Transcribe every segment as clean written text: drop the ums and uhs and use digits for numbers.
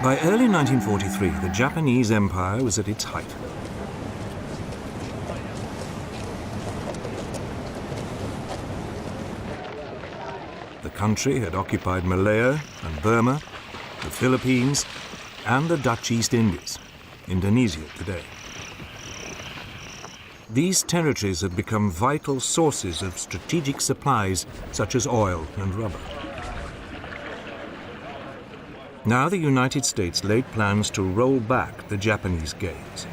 By early 1943, the Japanese Empire was at its height. The country had occupied Malaya and Burma, the Philippines, and the Dutch East Indies, Indonesia today. These territories had become vital sources of strategic supplies such as oil and rubber. Now the United States laid plans to roll back the Japanese gains.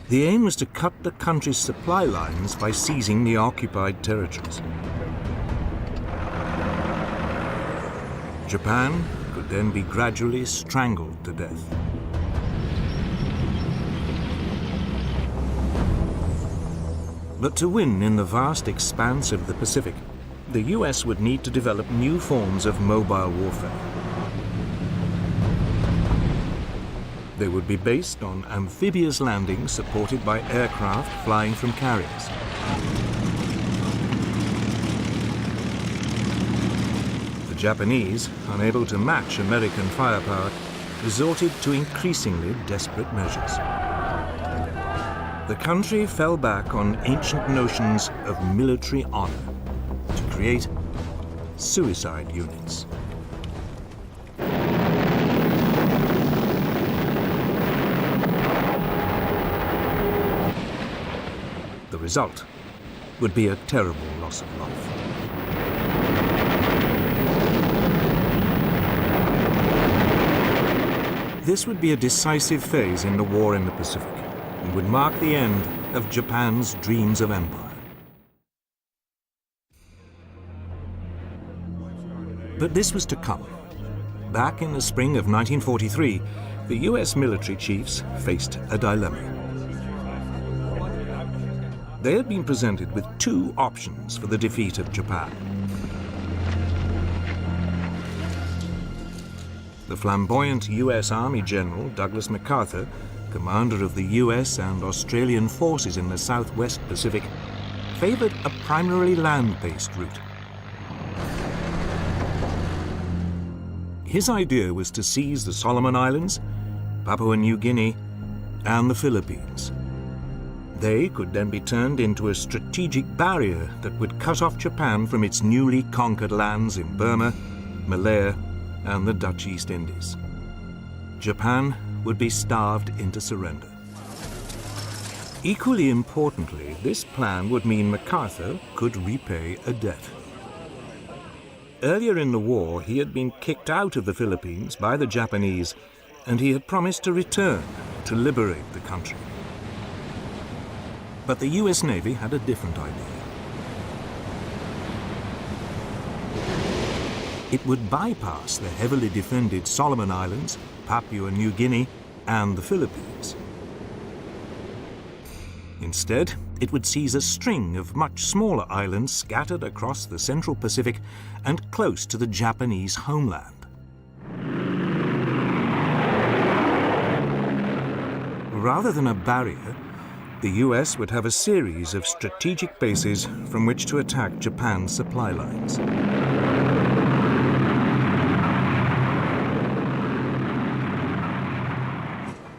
The aim was to cut the country's supply lines by seizing the occupied territories. Japan could then be gradually strangled to death. But to win in the vast expanse of the Pacific, the US would need to develop new forms of mobile warfare. They would be based on amphibious landings supported by aircraft flying from carriers. The Japanese, unable to match American firepower, resorted to increasingly desperate measures. The country fell back on ancient notions of military honor to create suicide units. The result would be a terrible loss of life. This would be a decisive phase in the war in the Pacific and would mark the end of Japan's dreams of empire. But this was to come. Back in the spring of 1943, the US military chiefs faced a dilemma. They had been presented with two options for the defeat of Japan. The flamboyant US Army General Douglas MacArthur, commander of the US and Australian forces in the Southwest Pacific, favored a primarily land-based route. His idea was to seize the Solomon Islands, Papua New Guinea, and the Philippines. They could then be turned into a strategic barrier that would cut off Japan from its newly conquered lands in Burma, Malaya, and the Dutch East Indies. Japan would be starved into surrender. Equally importantly, this plan would mean MacArthur could repay a debt. Earlier in the war, he had been kicked out of the Philippines by the Japanese, and he had promised to return to liberate the country. But the US Navy had a different idea. It would bypass the heavily defended Solomon Islands, Papua New Guinea, and the Philippines. Instead, it would seize a string of much smaller islands scattered across the Central Pacific and close to the Japanese homeland. Rather than a barrier, the US would have a series of strategic bases from which to attack Japan's supply lines.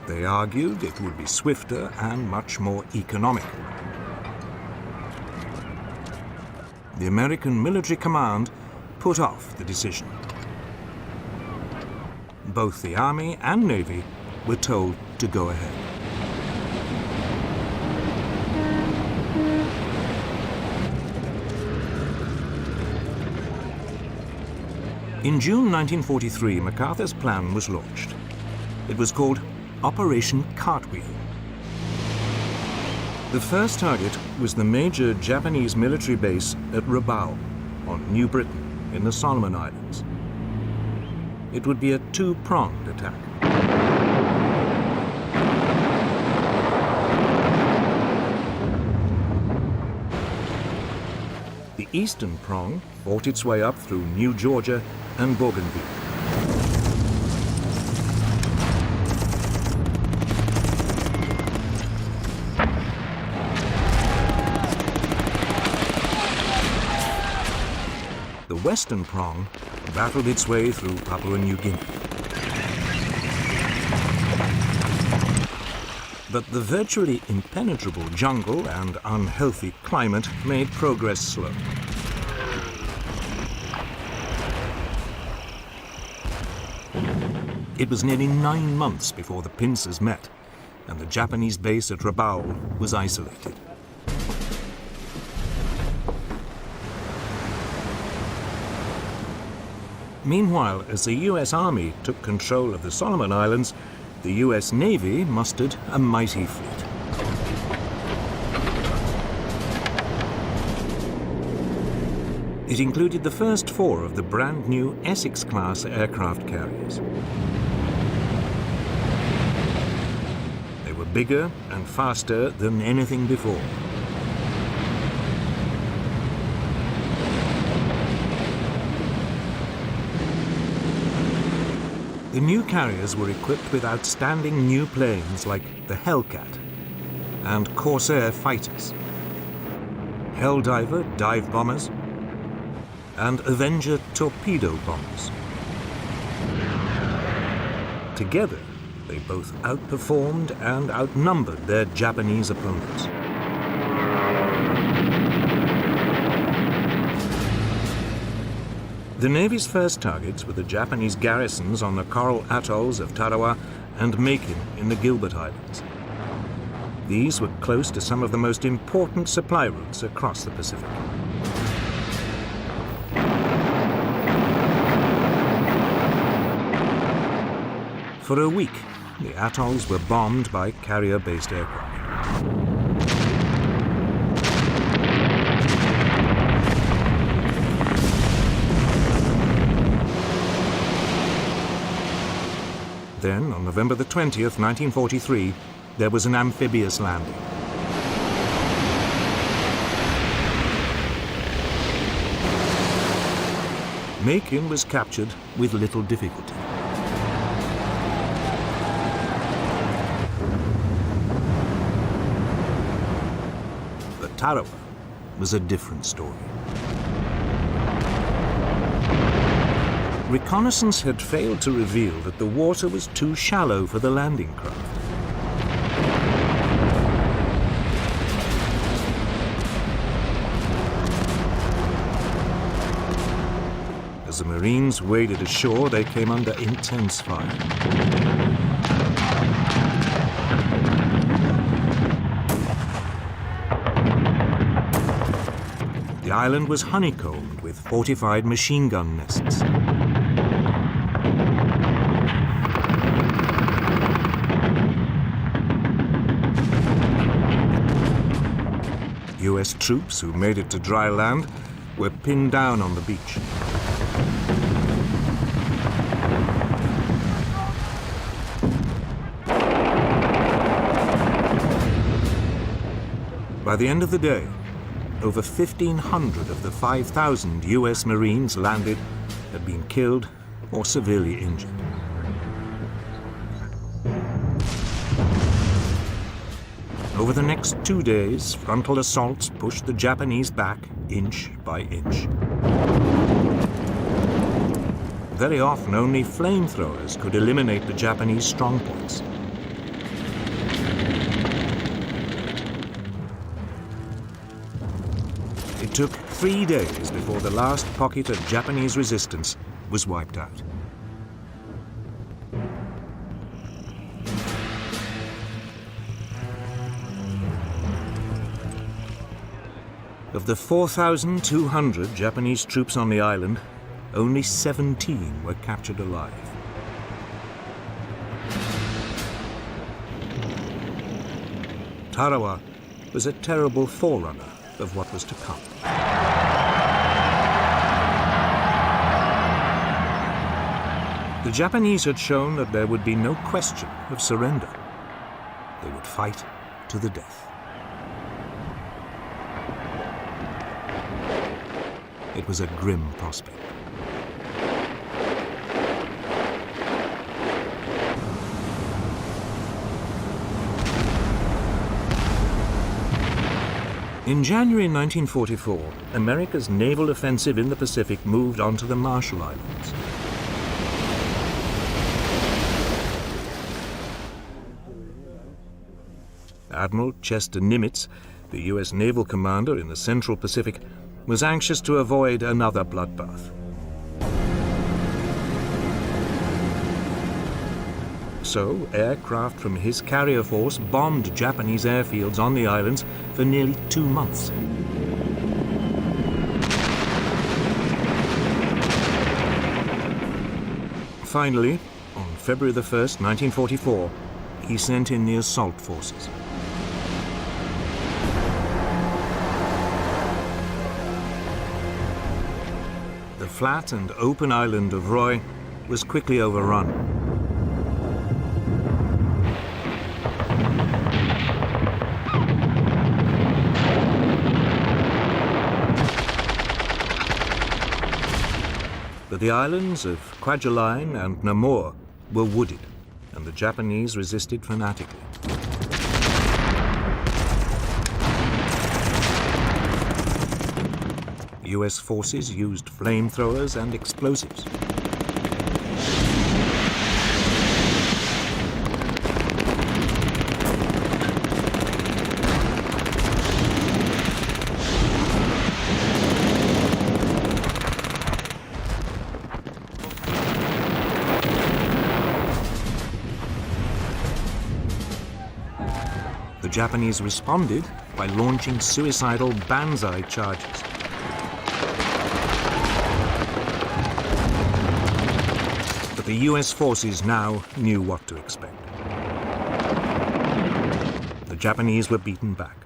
They argued it would be swifter and much more economical. The American military command put off the decision. Both the Army and Navy were told to go ahead. In June 1943, MacArthur's plan was launched. It was called Operation Cartwheel. The first target was the major Japanese military base at Rabaul on New Britain in the Solomon Islands. It would be a two-pronged attack. The eastern prong fought its way up through New Georgia and Bougainville. The western prong battled its way through Papua New Guinea. But the virtually impenetrable jungle and unhealthy climate made progress slow. It was nearly 9 months before the pincers met, and the Japanese base at Rabaul was isolated. Meanwhile, as the US Army took control of the Solomon Islands, the US Navy mustered a mighty fleet. It included the first 4 of the brand new Essex-class aircraft carriers. They were bigger and faster than anything before. The new carriers were equipped with outstanding new planes like the Hellcat and Corsair fighters, Helldiver dive bombers, and Avenger torpedo bombers. Together, they both outperformed and outnumbered their Japanese opponents. The Navy's first targets were the Japanese garrisons on the coral atolls of Tarawa and Makin in the Gilbert Islands. These were close to some of the most important supply routes across the Pacific. For a week, the atolls were bombed by carrier-based aircraft. Then, on November the 20th, 1943, there was an amphibious landing. Makin was captured with little difficulty. But Tarawa was a different story. Reconnaissance had failed to reveal that the water was too shallow for the landing craft. As the Marines waded ashore, they came under intense fire. The island was honeycombed with fortified machine gun nests. US troops who made it to dry land were pinned down on the beach. By the end of the day, over 1,500 of the 5,000 US Marines landed had been killed or severely injured. Over the next 2 days, frontal assaults pushed the Japanese back inch by inch. Very often, only flamethrowers could eliminate the Japanese strongpoints. It took 3 days before the last pocket of Japanese resistance was wiped out. Of the 4,200 Japanese troops on the island, only 17 were captured alive. Tarawa was a terrible forerunner of what was to come. The Japanese had shown that there would be no question of surrender. They would fight to the death. It was a grim prospect. In January 1944, America's naval offensive in the Pacific moved on to the Marshall Islands. Admiral Chester Nimitz, the U.S. naval commander in the Central Pacific, was anxious to avoid another bloodbath. So, aircraft from his carrier force bombed Japanese airfields on the islands for nearly 2 months. Finally, on February 1st, 1944, he sent in the assault forces. The flat and open island of Roy was quickly overrun. But the islands of Kwajalein and Namur were wooded, and the Japanese resisted fanatically. US forces used flamethrowers and explosives. The Japanese responded by launching suicidal banzai charges. But the US forces now knew what to expect. The Japanese were beaten back.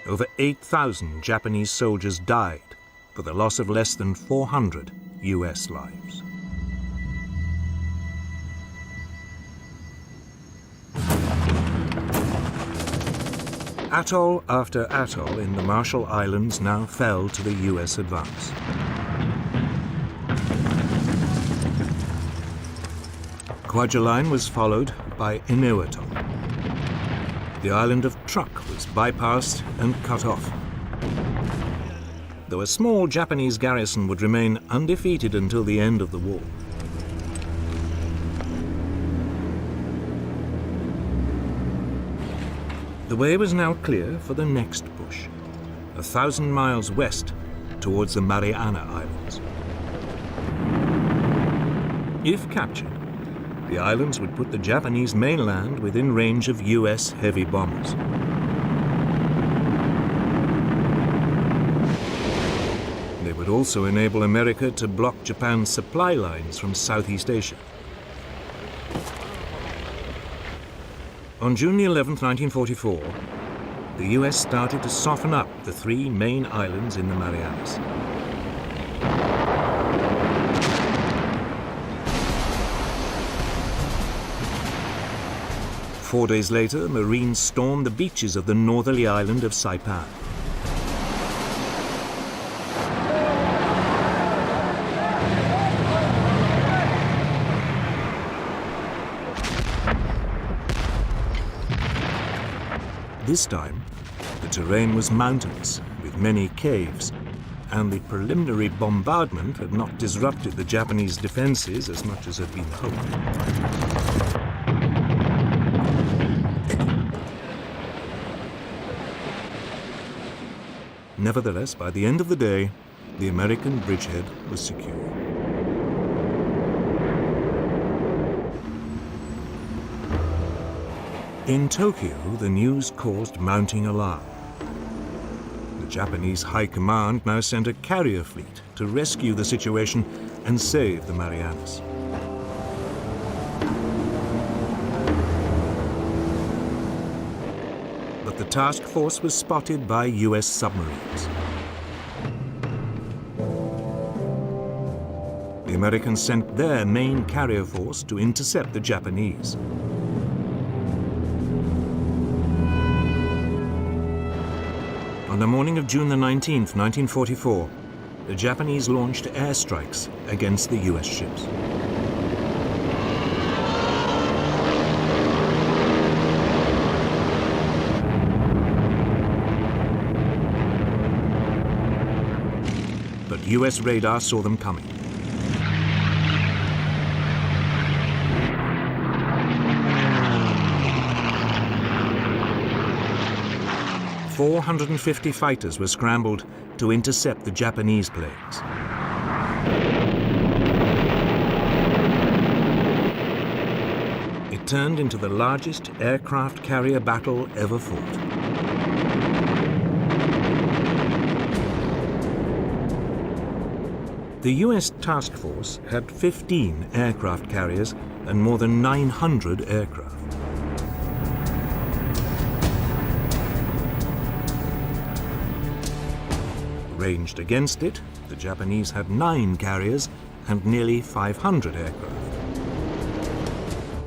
Over 8,000 Japanese soldiers died for the loss of less than 400 US lives. Atoll after atoll in the Marshall Islands now fell to the US advance. Kwajalein was followed by Innu Atoll. The island of Truk was bypassed and cut off. Though a small Japanese garrison would remain undefeated until the end of the war. The way was now clear for the next push, 1,000 miles west towards the Mariana Islands. If captured, the islands would put the Japanese mainland within range of US heavy bombers. They would also enable America to block Japan's supply lines from Southeast Asia. On June 11, 1944, the US started to soften up the 3 main islands in the Marianas. Four days later, Marines stormed the beaches of the northerly island of Saipan. This time, the terrain was mountainous, with many caves, and the preliminary bombardment had not disrupted the Japanese defenses as much as had been hoped. Nevertheless, by the end of the day, the American bridgehead was secure. In Tokyo, the news caused mounting alarm. The Japanese High Command now sent a carrier fleet to rescue the situation and save the Marianas. But the task force was spotted by US submarines. The Americans sent their main carrier force to intercept the Japanese. On the morning of June the 19th, 1944, the Japanese launched airstrikes against the US ships. But US radar saw them coming. "450 fighters were scrambled to intercept the Japanese planes. It turned into the largest aircraft carrier battle ever fought. The US task force had 15 aircraft carriers and more than 900 aircraft. Ranged against it, the Japanese had 9 carriers and nearly 500 aircraft.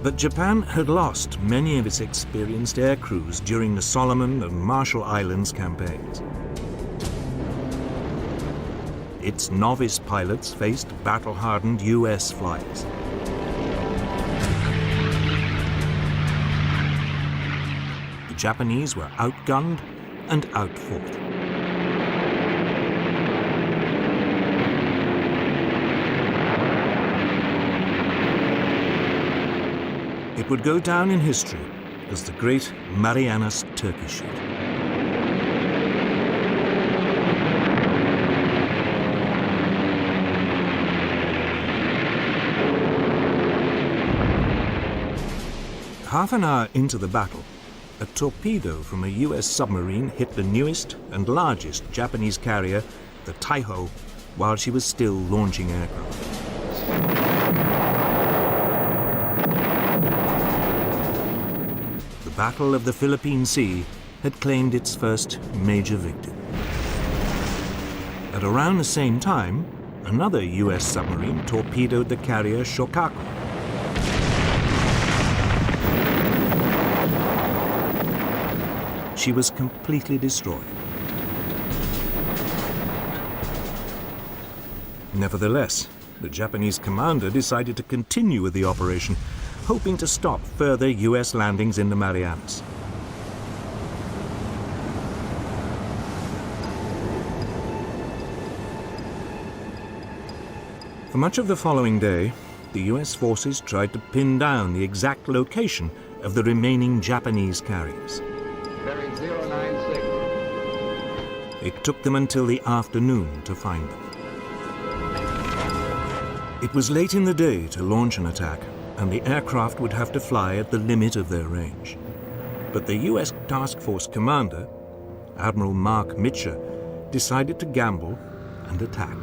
But Japan had lost many of its experienced air crews during the Solomon and Marshall Islands campaigns. Its novice pilots faced battle-hardened US flyers. The Japanese were outgunned and outfought. It would go down in history as the Great Marianas Turkey Shoot. Half an hour into the battle, a torpedo from a US submarine hit the newest and largest Japanese carrier, the Taiho, while she was still launching aircraft. The Battle of the Philippine Sea had claimed its first major victim. At around the same time, another US submarine torpedoed the carrier Shokaku. She was completely destroyed. Nevertheless, the Japanese commander decided to continue with the operation, hoping to stop further US landings in the Marianas. For much of the following day, the US forces tried to pin down the exact location of the remaining Japanese carriers. Bearing 096. It took them until the afternoon to find them. It was late in the day to launch an attack, and the aircraft would have to fly at the limit of their range. But the US Task Force commander, Admiral Mark Mitcher, decided to gamble and attack.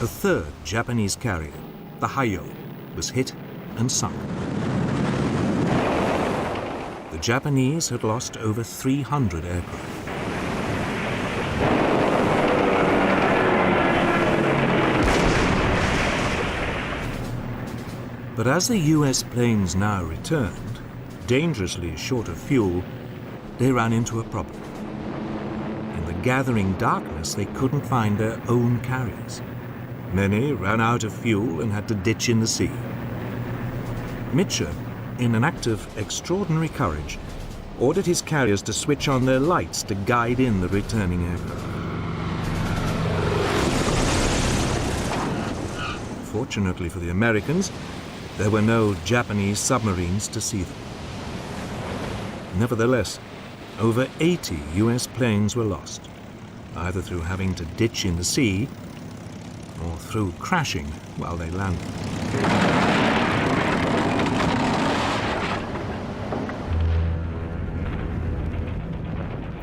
A third Japanese carrier, the Hayo, was hit and sunk. The Japanese had lost over 300 aircraft. But as the US planes now returned, dangerously short of fuel, they ran into a problem. In the gathering darkness, they couldn't find their own carriers. Many ran out of fuel and had to ditch in the sea. Mitcher, in an act of extraordinary courage, ordered his carriers to switch on their lights to guide in the returning aircraft. Fortunately for the Americans, there were no Japanese submarines to see them. Nevertheless, over 80 US planes were lost, either through having to ditch in the sea or through crashing while they landed.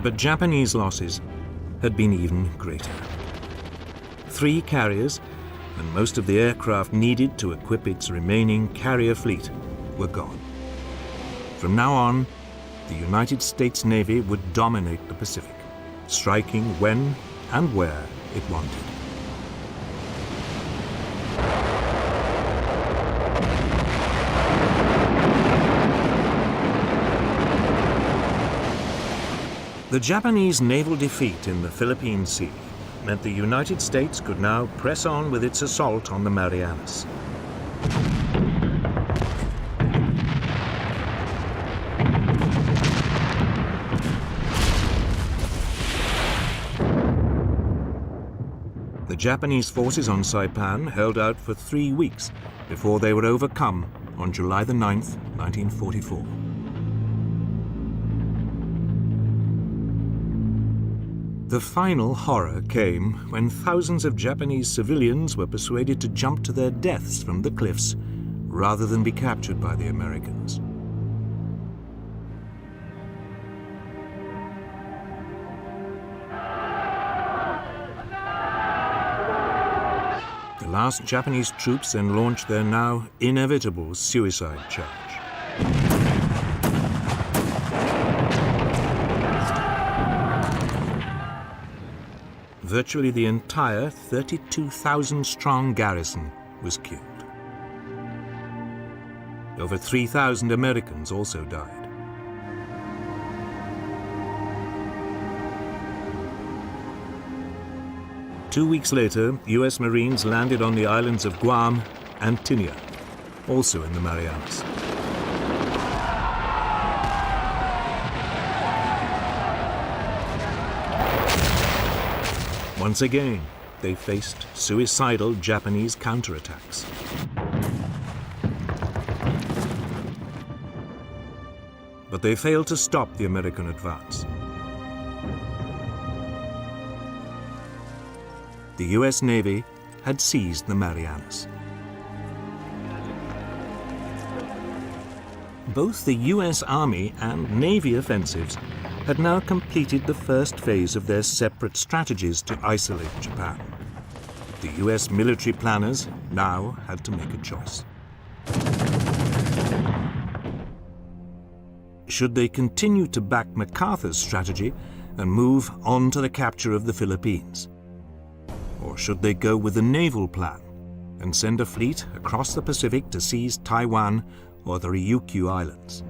But Japanese losses had been even greater. 3 carriers and most of the aircraft needed to equip its remaining carrier fleet were gone. From now on, the United States Navy would dominate the Pacific, striking when and where it wanted. The Japanese naval defeat in the Philippine Sea meant the United States could now press on with its assault on the Marianas. The Japanese forces on Saipan held out for 3 weeks before they were overcome on July the 9th, 1944. The final horror came when thousands of Japanese civilians were persuaded to jump to their deaths from the cliffs rather than be captured by the Americans. The last Japanese troops then launched their now inevitable suicide charge. Virtually the entire 32,000-strong garrison was killed. Over 3,000 Americans also died. Two weeks later, US Marines landed on the islands of Guam and Tinian, also in the Marianas. Once again, they faced suicidal Japanese counterattacks. But they failed to stop the American advance. The US Navy had seized the Marianas. Both the US Army and Navy offensives had now completed the first phase of their separate strategies to isolate Japan. The US military planners now had to make a choice. Should they continue to back MacArthur's strategy and move on to the capture of the Philippines? Or should they go with the naval plan and send a fleet across the Pacific to seize Taiwan or the Ryukyu Islands?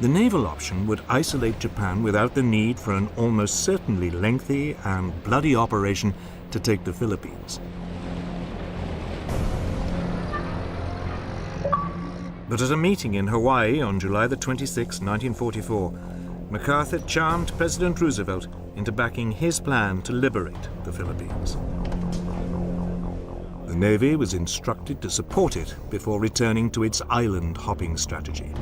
The naval option would isolate Japan without the need for an almost certainly lengthy and bloody operation to take the Philippines. But at a meeting in Hawaii on July the 26th, 1944, MacArthur charmed President Roosevelt into backing his plan to liberate the Philippines. The Navy was instructed to support it before returning to its island-hopping strategy.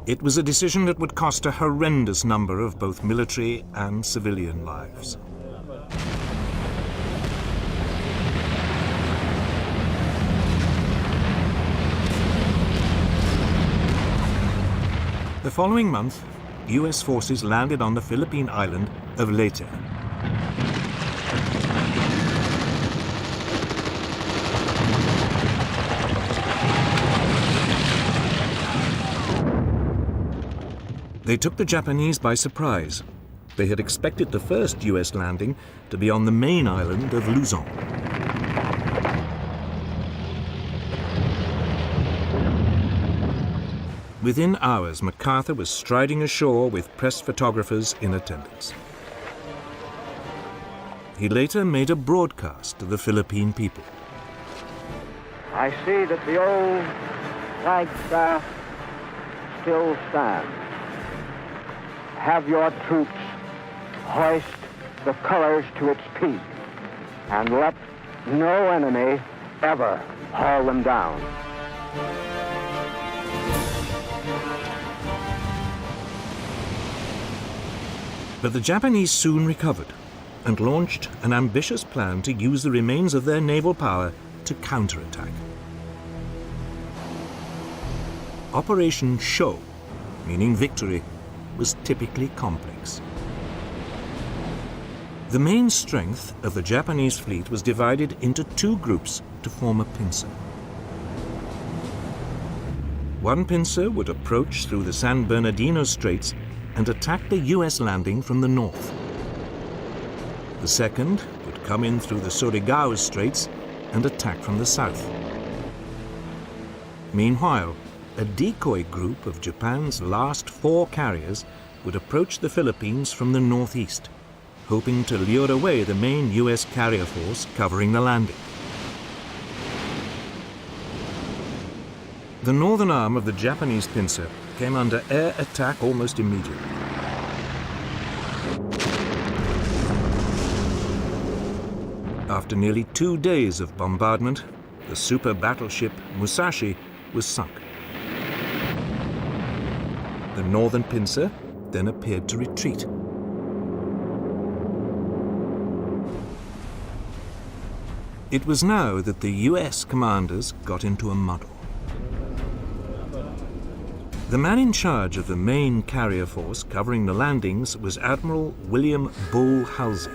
It was a decision that would cost a horrendous number of both military and civilian lives. The following month, US forces landed on the Philippine island of Leyte. They took the Japanese by surprise. They had expected the first US landing to be on the main island of Luzon. Within hours, MacArthur was striding ashore with press photographers in attendance. He later made a broadcast to the Philippine people. I see that the old flagstaff still stands. Have your troops hoist the colors to its peak, and let no enemy ever haul them down. But the Japanese soon recovered and launched an ambitious plan to use the remains of their naval power to counterattack. Operation Show, meaning victory, was typically complex. The main strength of the Japanese fleet was divided into two groups to form a pincer. One pincer would approach through the San Bernardino Straits and attack the US landing from the north. The second would come in through the Surigao Straits and attack from the south. Meanwhile, a decoy group of Japan's last 4 carriers would approach the Philippines from the northeast, hoping to lure away the main US carrier force covering the landing. The northern arm of the Japanese pincer came under air attack almost immediately. After nearly 2 days of bombardment, the super battleship Musashi was sunk. The northern pincer then appeared to retreat. It was now that the US commanders got into a muddle. The man in charge of the main carrier force covering the landings was Admiral William Bull Halsey.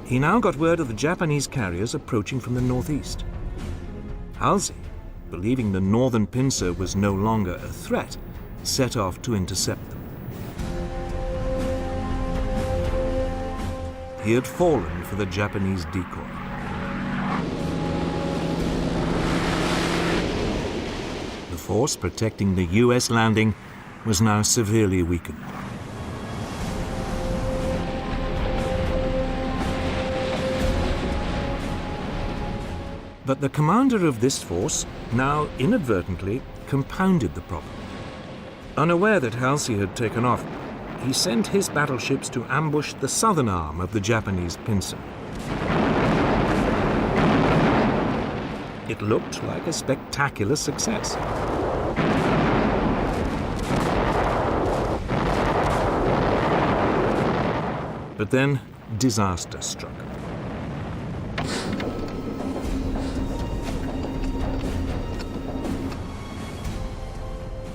He now got word of the Japanese carriers approaching from the northeast. Halsey, believing the northern pincer was no longer a threat, set off to intercept them. He had fallen for the Japanese decoy. The force protecting the US landing was now severely weakened. But the commander of this force now inadvertently compounded the problem. Unaware that Halsey had taken off, he sent his battleships to ambush the southern arm of the Japanese pincer. It looked like a spectacular success. But then disaster struck.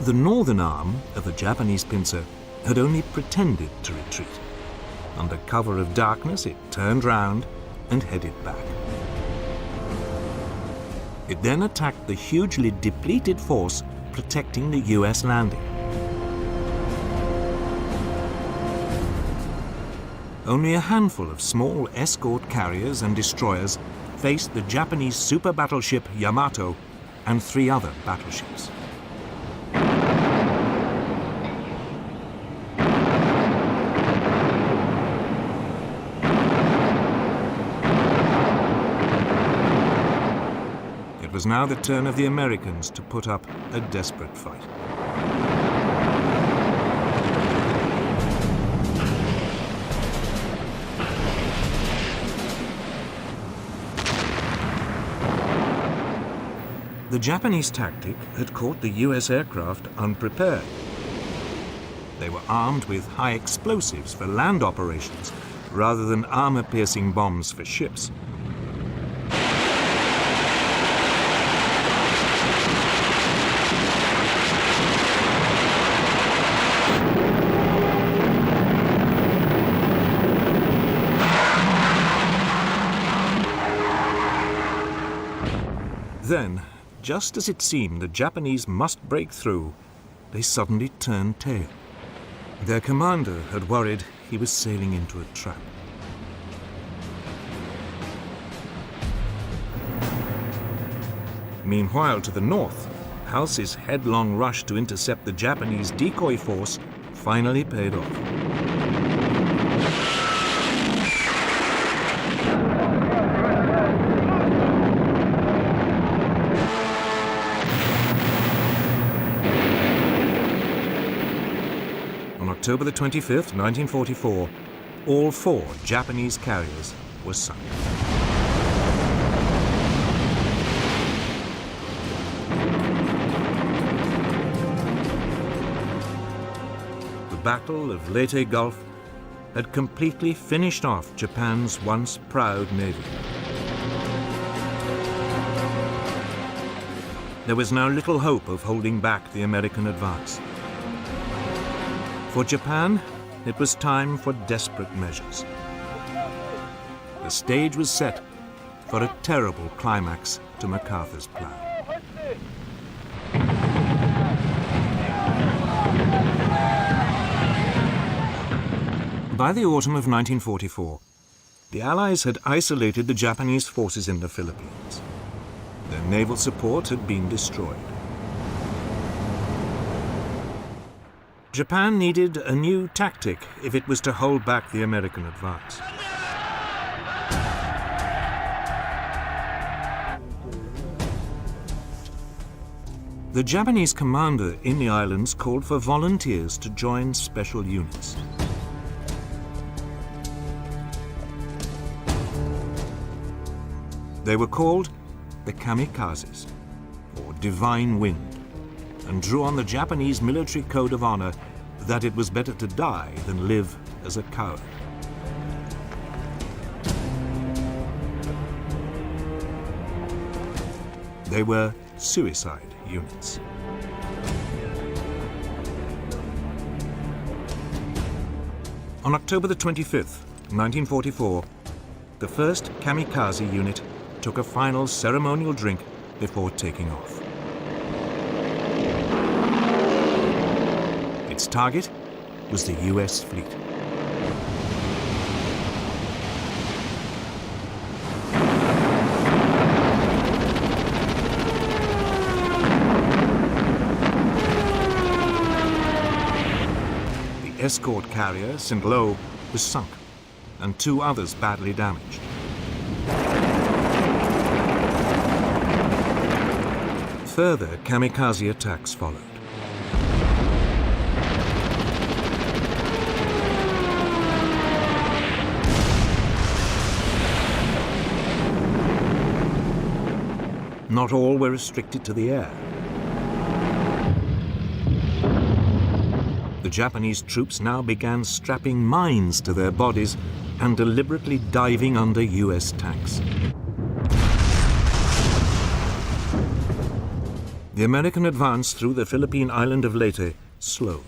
The northern arm of the Japanese pincer had only pretended to retreat. Under cover of darkness, it turned round and headed back. It then attacked the hugely depleted force protecting the US landing. Only a handful of small escort carriers and destroyers faced the Japanese super battleship Yamato and 3 other battleships. It was now the turn of the Americans to put up a desperate fight. The Japanese tactic had caught the US aircraft unprepared. They were armed with high explosives for land operations rather than armor-piercing bombs for ships. Then, just as it seemed the Japanese must break through, they suddenly turned tail. Their commander had worried he was sailing into a trap. Meanwhile, to the north, Halsey's headlong rush to intercept the Japanese decoy force finally paid off. On October the 25th, 1944, all 4 Japanese carriers were sunk. The Battle of Leyte Gulf had completely finished off Japan's once proud navy. There was now little hope of holding back the American advance. For Japan, it was time for desperate measures. The stage was set for a terrible climax to MacArthur's plan. By the autumn of 1944, The Allies had isolated the Japanese forces in the Philippines. Their naval support had been destroyed. Japan needed a new tactic if it was to hold back the American advance. The Japanese commander in the islands called for volunteers to join special units. They were called the kamikazes, or divine wind, and drew on the Japanese military code of honor that it was better to die than live as a coward. They were suicide units. On October the 25th, 1944, the first kamikaze unit took a final ceremonial drink before taking off. Its target was the US fleet. The escort carrier, St. Lo, was sunk, and 2 others badly damaged. Further kamikaze attacks followed. Not all were restricted to the air. The Japanese troops now began strapping mines to their bodies and deliberately diving under US tanks. The American advance through the Philippine island of Leyte slowed.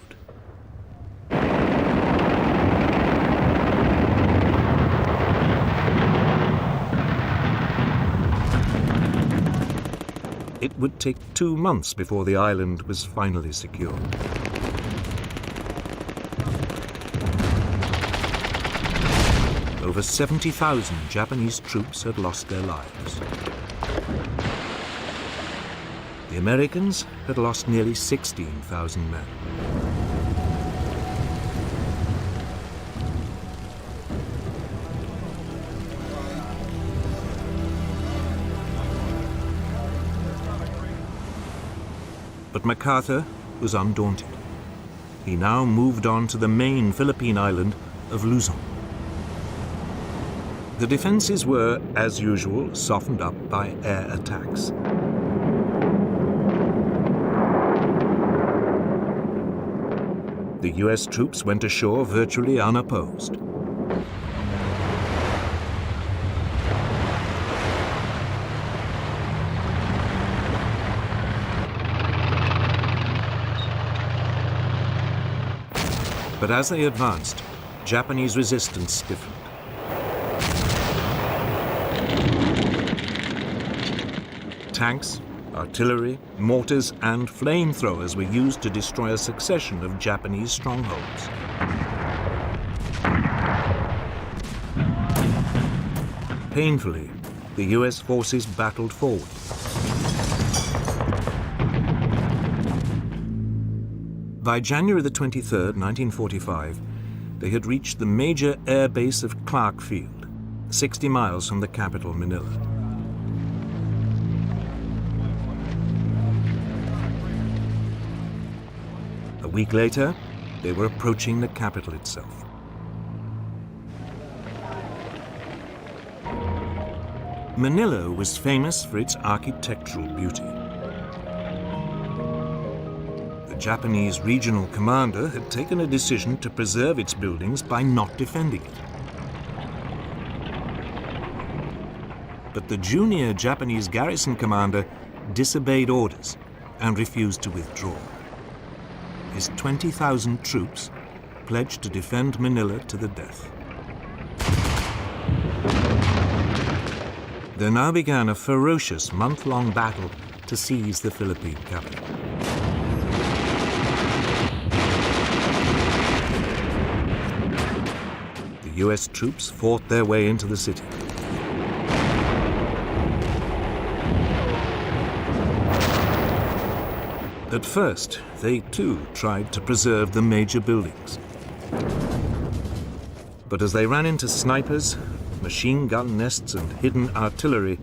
It would take 2 months before the island was finally secured. Over 70,000 Japanese troops had lost their lives. The Americans had lost nearly 16,000 men. But MacArthur was undaunted. He now moved on to the main Philippine island of Luzon. The defenses were, as usual, softened up by air attacks. The US troops went ashore virtually unopposed. But as they advanced, Japanese resistance stiffened. Tanks, artillery, mortars, and flamethrowers were used to destroy a succession of Japanese strongholds. Painfully, the US forces battled forward. By January the 23rd, 1945, they had reached the major air base of Clark Field, 60 miles from the capital, Manila. A week later, they were approaching the capital itself. Manila was famous for its architectural beauty. The Japanese regional commander had taken a decision to preserve its buildings by not defending it. But the junior Japanese garrison commander disobeyed orders and refused to withdraw. His 20,000 troops pledged to defend Manila to the death. There now began a ferocious month-long battle to seize the Philippine capital. The US troops fought their way into the city. At first, they too tried to preserve the major buildings. But as they ran into snipers, machine gun nests and hidden artillery,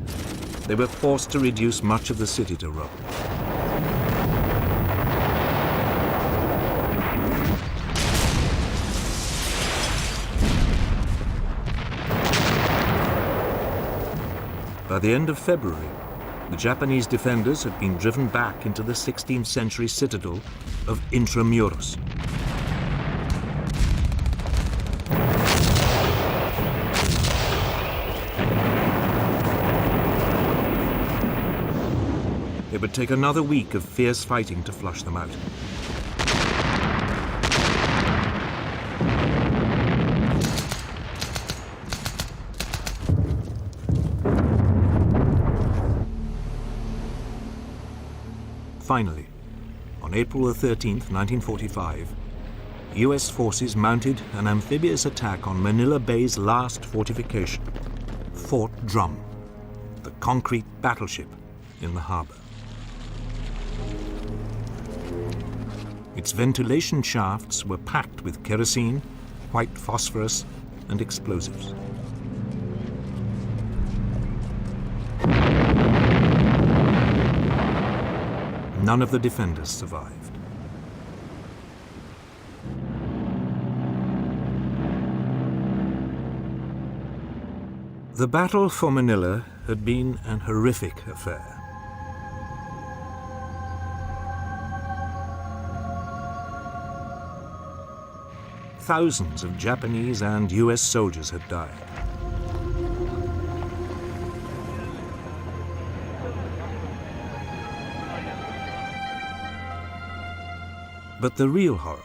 they were forced to reduce much of the city to rubble. By the end of February, the Japanese defenders had been driven back into the 16th century citadel of Intramuros. It would take another week of fierce fighting to flush them out. Finally, on April 13th, 1945, US forces mounted an amphibious attack on Manila Bay's last fortification, Fort Drum, the concrete battleship in the harbor. Its ventilation shafts were packed with kerosene, white phosphorus, and explosives. None of the defenders survived. The battle for Manila had been an horrific affair. Thousands of Japanese and US soldiers had died. But the real horror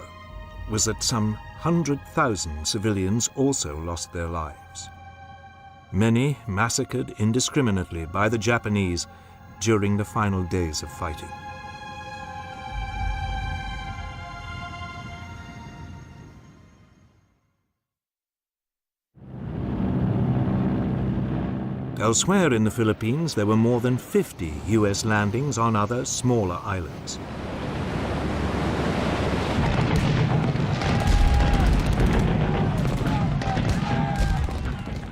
was that some 100,000 civilians also lost their lives. Many massacred indiscriminately by the Japanese during the final days of fighting. Elsewhere in the Philippines, there were more than 50 US landings on other smaller islands.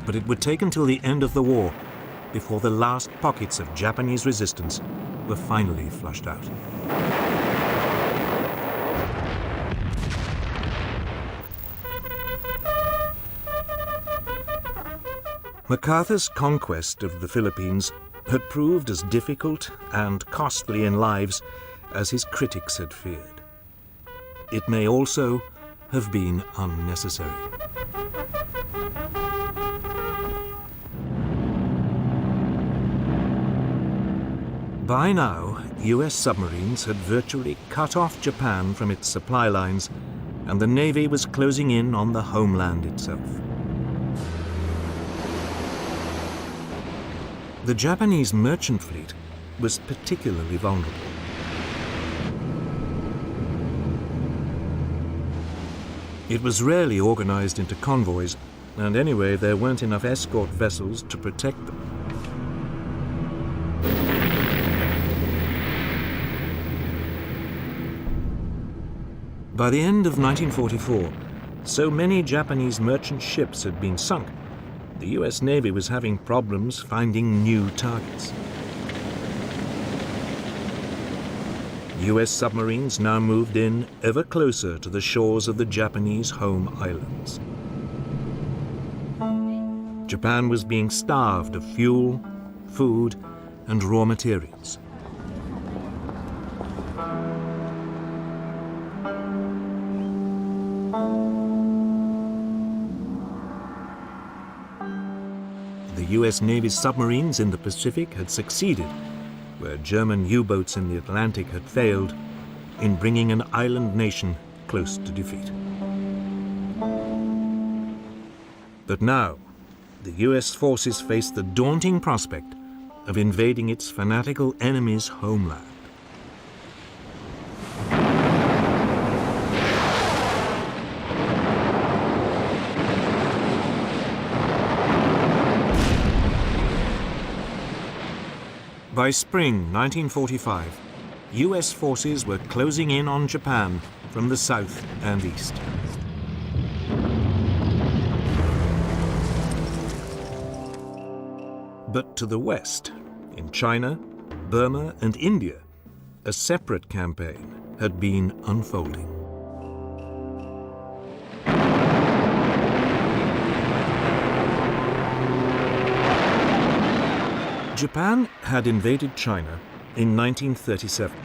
But it would take until the end of the war before the last pockets of Japanese resistance were finally flushed out. MacArthur's conquest of the Philippines had proved as difficult and costly in lives as his critics had feared. It may also have been unnecessary. By now, US submarines had virtually cut off Japan from its supply lines, and the Navy was closing in on the homeland itself. The Japanese merchant fleet was particularly vulnerable. It was rarely organized into convoys, and anyway, there weren't enough escort vessels to protect them. By the end of 1944, so many Japanese merchant ships had been sunk, the US Navy was having problems finding new targets. US submarines now moved in ever closer to the shores of the Japanese home islands. Japan was being starved of fuel, food, and raw materials. The US Navy's submarines in the Pacific had succeeded, where German U-boats in the Atlantic had failed, in bringing an island nation close to defeat. But now, the US forces faced the daunting prospect of invading its fanatical enemy's homeland. By spring 1945, US forces were closing in on Japan from the south and east. But to the west, in China, Burma and India, a separate campaign had been unfolding. Japan had invaded China in 1937.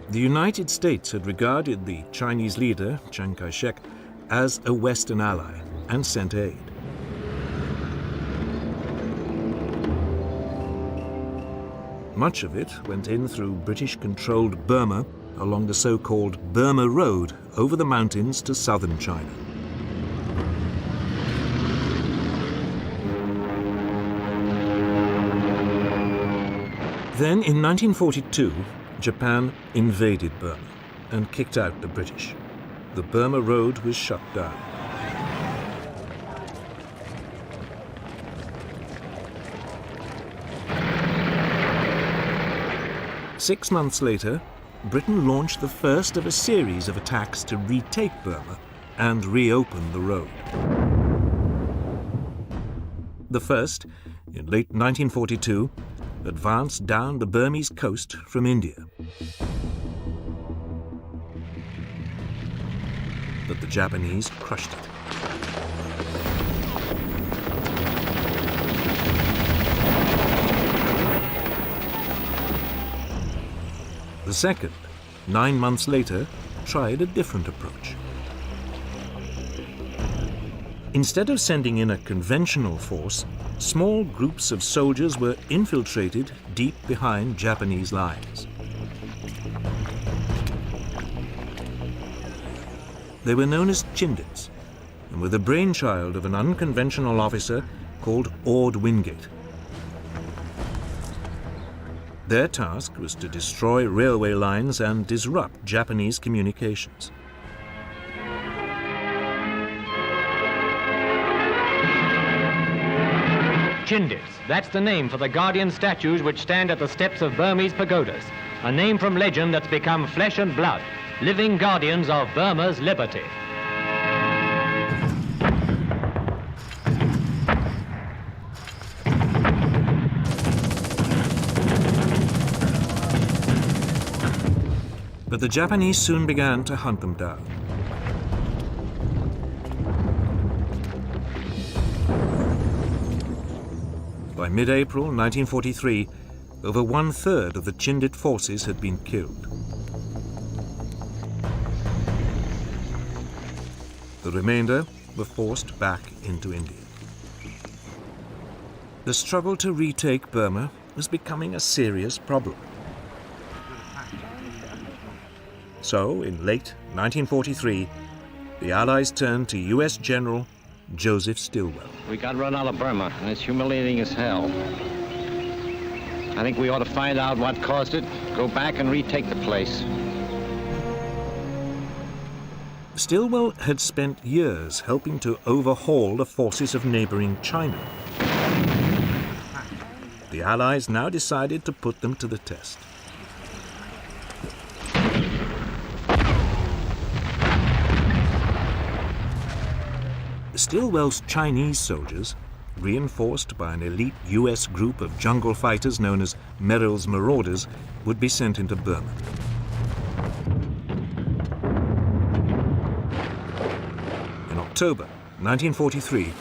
The United States had regarded the Chinese leader, Chiang Kai-shek, as a Western ally and sent aid. Much of it went in through British-controlled Burma along the so-called Burma Road over the mountains to southern China. Then, in 1942, Japan invaded Burma and kicked out the British. The Burma Road was shut down. Six months later, Britain launched the first of a series of attacks to retake Burma and reopen the road. The first, in late 1942, advanced down the Burmese coast from India. But the Japanese crushed it. The second, 9 months later, tried a different approach. Instead of sending in a conventional force, small groups of soldiers were infiltrated deep behind Japanese lines. They were known as Chindits and were the brainchild of an unconventional officer called Ord Wingate. Their task was to destroy railway lines and disrupt Japanese communications. Chindits, that's the name for the guardian statues which stand at the steps of Burmese pagodas, a name from legend that's become flesh and blood, living guardians of Burma's liberty. But the Japanese soon began to hunt them down. By mid-April 1943, over 1/3 of the Chindit forces had been killed. The remainder were forced back into India. The struggle to retake Burma was becoming a serious problem. So, in late 1943, the Allies turned to US General Joseph Stilwell. We got run out of Burma, and it's humiliating as hell. I think we ought to find out what caused it, go back and retake the place. Stillwell had spent years helping to overhaul the forces of neighboring China. The Allies now decided to put them to the test. Stilwell's Chinese soldiers, reinforced by an elite US group of jungle fighters known as Merrill's Marauders, would be sent into Burma. In October 1943,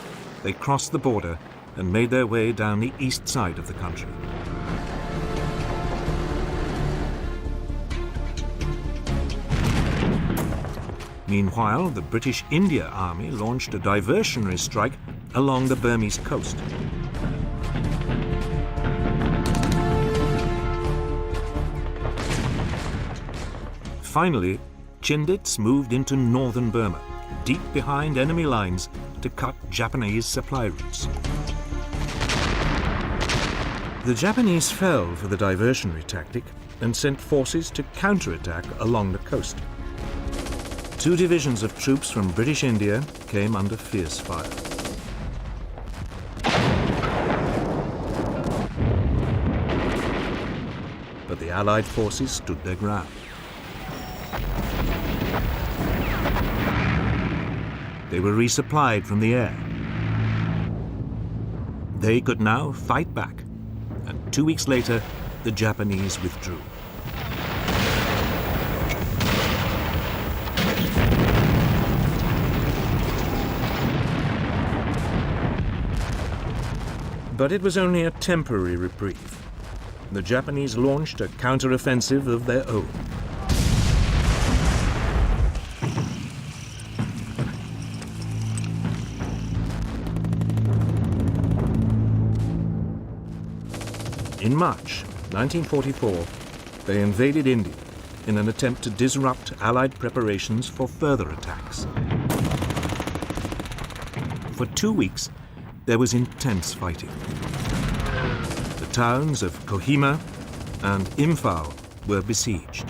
they crossed the border and made their way down the east side of the country. Meanwhile, the British India Army launched a diversionary strike along the Burmese coast. Finally, Chindits moved into northern Burma, deep behind enemy lines, to cut Japanese supply routes. The Japanese fell for the diversionary tactic and sent forces to counterattack along the coast. 2 divisions of troops from British India came under fierce fire. the Allied forces stood their ground. They were resupplied from the air. They could now fight back, and 2 weeks later, the Japanese withdrew. But it was only a temporary reprieve. The Japanese launched a counter-offensive of their own. In March 1944, they invaded India in an attempt to disrupt Allied preparations for further attacks. For 2 weeks, there was intense fighting. The towns of Kohima and Imphal were besieged.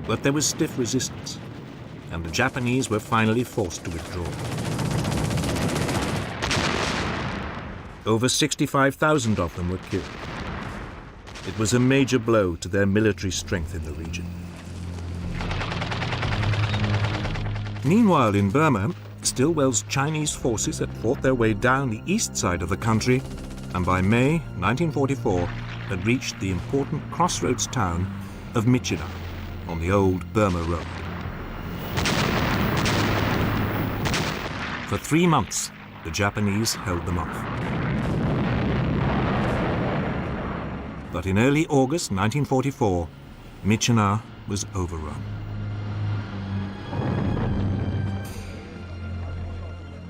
But there was stiff resistance, and the Japanese were finally forced to withdraw. Over 65,000 of them were killed. It was a major blow to their military strength in the region. Meanwhile, in Burma, Stilwell's Chinese forces had fought their way down the east side of the country, and by May 1944 had reached the important crossroads town of Myitkyina on the old Burma Road. For 3 months, the Japanese held them off. But in early August 1944, Myitkyina was overrun.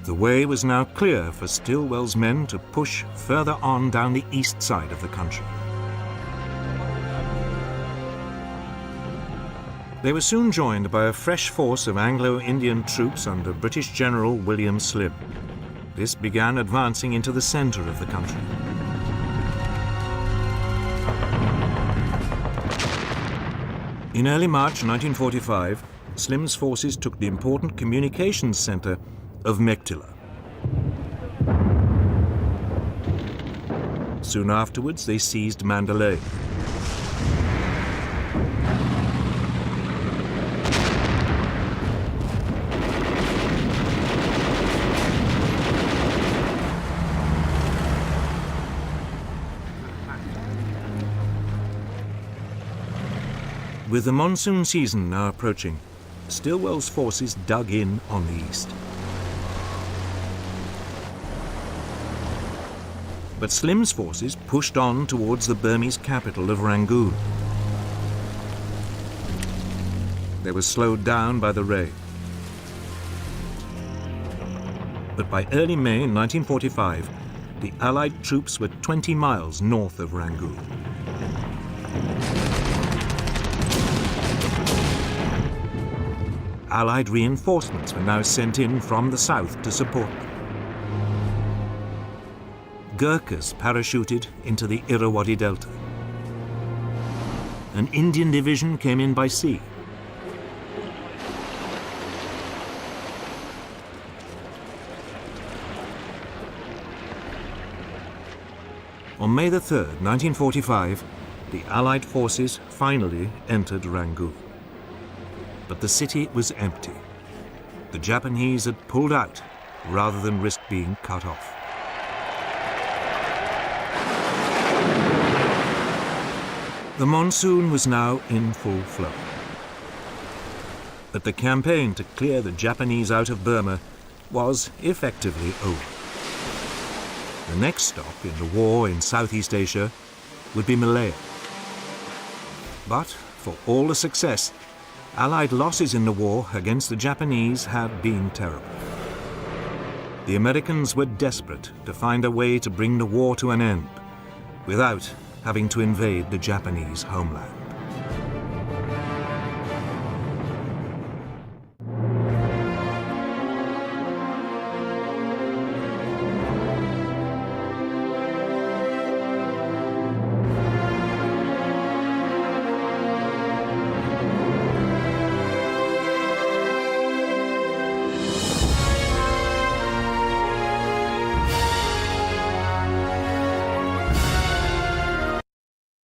The way was now clear for Stilwell's men to push further on down the east side of the country. They were soon joined by a fresh force of Anglo-Indian troops under British General William Slim. This began advancing into the center of the country. In early March 1945, Slim's forces took the important communications center of Mektila. Soon afterwards, they seized Mandalay. With the monsoon season now approaching, Stilwell's forces dug in on the east. But Slim's forces pushed on towards the Burmese capital of Rangoon. They were slowed down by the rain. But by early May 1945, the Allied troops were 20 miles north of Rangoon. Allied reinforcements were now sent in from the south to support them. Gurkhas parachuted into the Irrawaddy Delta. An Indian division came in by sea. On May the 3rd, 1945, the Allied forces finally entered Rangoon. But the city was empty. The Japanese had pulled out rather than risk being cut off. The monsoon was now in full flow. But the campaign to clear the Japanese out of Burma was effectively over. The next stop in the war in Southeast Asia would be Malaya. But for all the success, Allied losses in the war against the Japanese had been terrible. The Americans were desperate to find a way to bring the war to an end without having to invade the Japanese homeland.